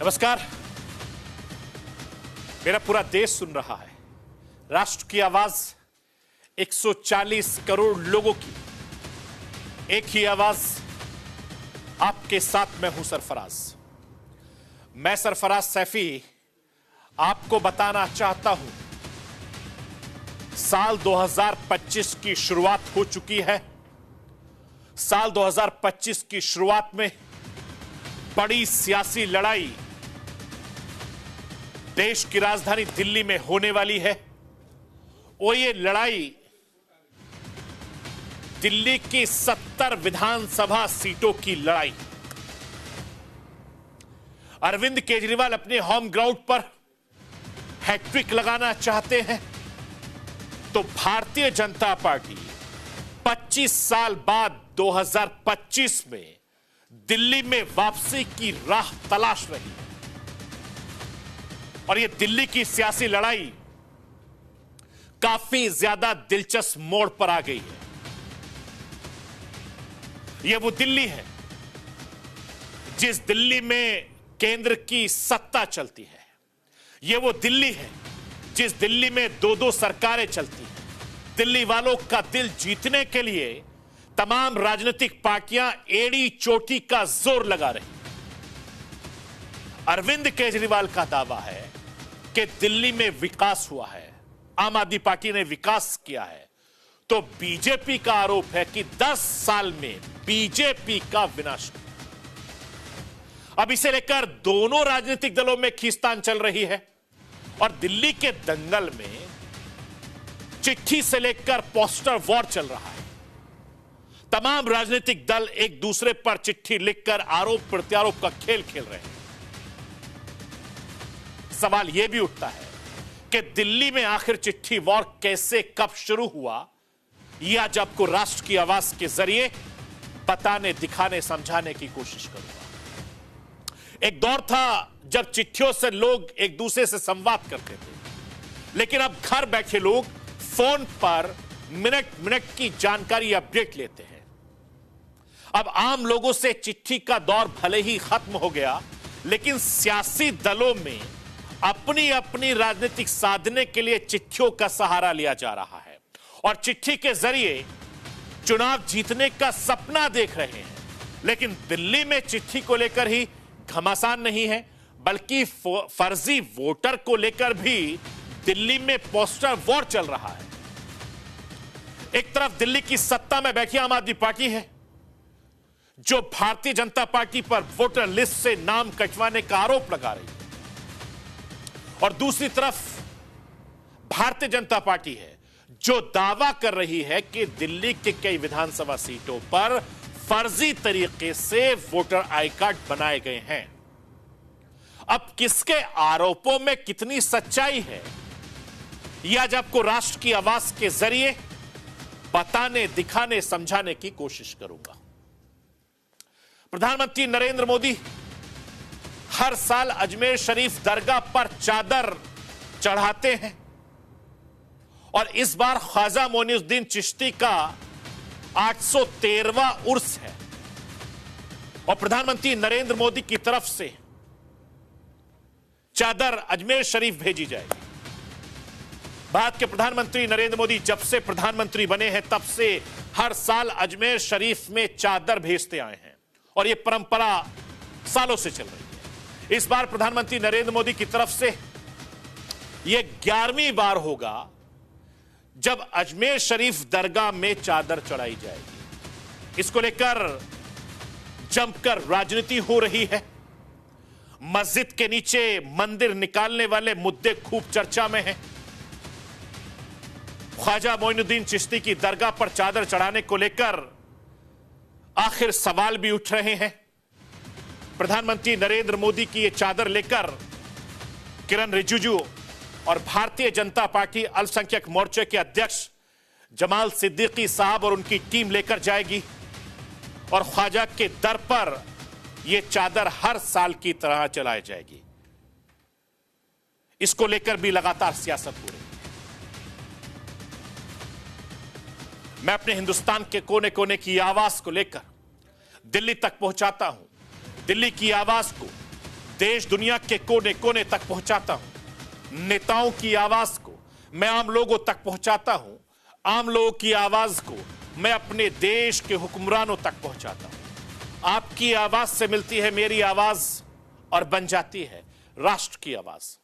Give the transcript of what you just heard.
नमस्कार। मेरा पूरा देश सुन रहा है। राष्ट्र की आवाज 140 करोड़ लोगों की एक ही आवाज। आपके साथ मैं हूं सरफराज। मैं सरफराज सैफी आपको बताना चाहता हूं, साल 2025 की शुरुआत हो चुकी है। साल 2025 की शुरुआत में बड़ी सियासी लड़ाई देश की राजधानी दिल्ली में होने वाली है। और ये लड़ाई दिल्ली की 70 विधानसभा सीटों की लड़ाई। अरविंद केजरीवाल अपने होम ग्राउंड पर हैट्रिक लगाना चाहते हैं, तो भारतीय जनता पार्टी 25 साल बाद 2025 में दिल्ली में वापसी की राह तलाश रही है। और यह दिल्ली की सियासी लड़ाई काफी ज्यादा दिलचस्प मोड़ पर आ गई है। यह वो दिल्ली है जिस दिल्ली में केंद्र की सत्ता चलती है। यह वो दिल्ली है जिस दिल्ली में दो सरकारें चलती हैं। दिल्ली वालों का दिल जीतने के लिए तमाम राजनीतिक पार्टियां एड़ी चोटी का जोर लगा रही। अरविंद केजरीवाल का दावा है कि दिल्ली में विकास हुआ है, आम आदमी पार्टी ने विकास किया है, तो बीजेपी का आरोप है कि 10 साल में बीजेपी का विनाश। अब इसे लेकर दोनों राजनीतिक दलों में खींचतान चल रही है। और दिल्ली के दंगल में चिट्ठी से लेकर पोस्टर वॉर चल रहा है। तमाम राजनीतिक दल एक दूसरे पर चिट्ठी लिखकर आरोप प्रत्यारोप का खेल खेल रहे हैं। सवाल यह भी उठता है कि दिल्ली में आखिर चिट्ठी वॉर कैसे कब शुरू हुआ, यह आज आपको राष्ट्र की आवाज के जरिए बताने, दिखाने, समझाने की कोशिश करूंगा। एक दौर था जब चिट्ठियों से लोग एक दूसरे से संवाद करते थे, लेकिन अब घर बैठे लोग फोन पर मिनट मिनट की जानकारी अपडेट लेते हैं। अब आम लोगों से चिट्ठी का दौर भले ही खत्म हो गया, लेकिन सियासी दलों में अपनी अपनी राजनीतिक साधने के लिए चिट्ठियों का सहारा लिया जा रहा है और चिट्ठी के जरिए चुनाव जीतने का सपना देख रहे हैं। लेकिन दिल्ली में चिट्ठी को लेकर ही घमासान नहीं है, बल्कि फर्जी वोटर को लेकर भी दिल्ली में पोस्टर वॉर चल रहा है। एक तरफ दिल्ली की सत्ता में बैठी आम आदमी पार्टी है, जो भारतीय जनता पार्टी पर वोटर लिस्ट से नाम कटवाने का आरोप लगा रही है, और दूसरी तरफ भारतीय जनता पार्टी है जो दावा कर रही है कि दिल्ली के कई विधानसभा सीटों पर फर्जी तरीके से वोटर आई कार्ड बनाए गए हैं। अब किसके आरोपों में कितनी सच्चाई है, यह आज आपको राष्ट्र की आवाज के जरिए बताने, दिखाने, समझाने की कोशिश करूंगा। प्रधानमंत्री नरेंद्र मोदी हर साल अजमेर शरीफ दरगाह पर चादर चढ़ाते हैं और इस बार ख्वाजा मोइनुद्दीन चिश्ती का 813वां उर्स है और प्रधानमंत्री नरेंद्र मोदी की तरफ से चादर अजमेर शरीफ भेजी जाएगी। भारत के प्रधानमंत्री नरेंद्र मोदी जब से प्रधानमंत्री बने हैं तब से हर साल अजमेर शरीफ में चादर भेजते आए हैं और यह परंपरा सालों से चल रही है। इस बार प्रधानमंत्री नरेंद्र मोदी की तरफ से यह 11वीं बार होगा जब अजमेर शरीफ दरगाह में चादर चढ़ाई जाएगी। इसको लेकर जमकर राजनीति हो रही है। मस्जिद के नीचे मंदिर निकालने वाले मुद्दे खूब चर्चा में हैं। ख्वाजा मोइनुद्दीन चिश्ती की दरगाह पर चादर चढ़ाने को लेकर आखिर सवाल भी उठ रहे हैं। प्रधानमंत्री नरेंद्र मोदी की यह चादर लेकर किरण रिजिजू और भारतीय जनता पार्टी अल्पसंख्यक मोर्चे के अध्यक्ष जमाल सिद्दीकी साहब और उनकी टीम लेकर जाएगी और ख्वाजा के दर पर यह चादर हर साल की तरह चलाई जाएगी। इसको लेकर भी लगातार सियासत हो रही है। मैं अपने हिंदुस्तान के कोने कोने की आवाज को लेकर दिल्ली तक पहुंचाता हूं। दिल्ली की आवाज को देश दुनिया के कोने कोने तक पहुंचाता हूं। नेताओं की आवाज को मैं आम लोगों तक पहुंचाता हूं। आम लोगों की आवाज को मैं अपने देश के हुक्मरानों तक पहुंचाता हूं। आपकी आवाज से मिलती है मेरी आवाज और बन जाती है राष्ट्र की आवाज।